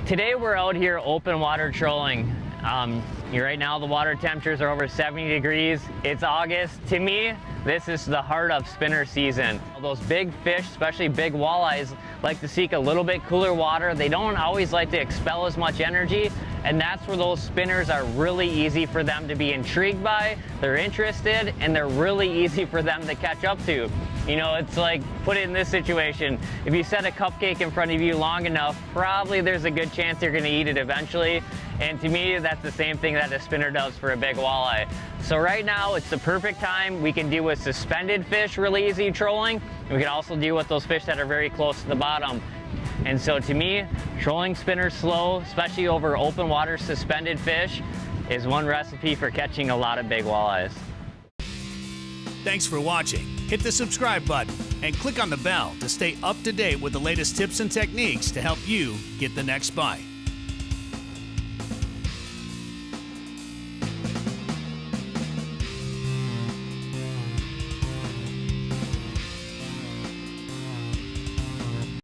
Today we're out here open water trolling. Right now the water temperatures are over 70 degrees. It's August. To me, this is the heart of spinner season. Those big fish, especially big walleyes, like to seek a little bit cooler water. They don't always like to expel as much energy, and that's where those spinners are really easy for them to be intrigued by. They're interested, and they're really easy for them to catch up to. You know, it's like, put it in this situation. If you set a cupcake in front of you long enough, probably there's a good chance you're gonna eat it eventually. And to me, that's the same thing that a spinner does for a big walleye. So right now, it's the perfect time. We can deal with suspended fish really easy trolling. We can also deal with those fish that are very close to the bottom. And so to me, trolling spinners slow, especially over open water suspended fish, is one recipe for catching a lot of big walleyes. Thanks for watching. Hit the subscribe button and click on the bell to stay up to date with the latest tips and techniques to help you get the next bite.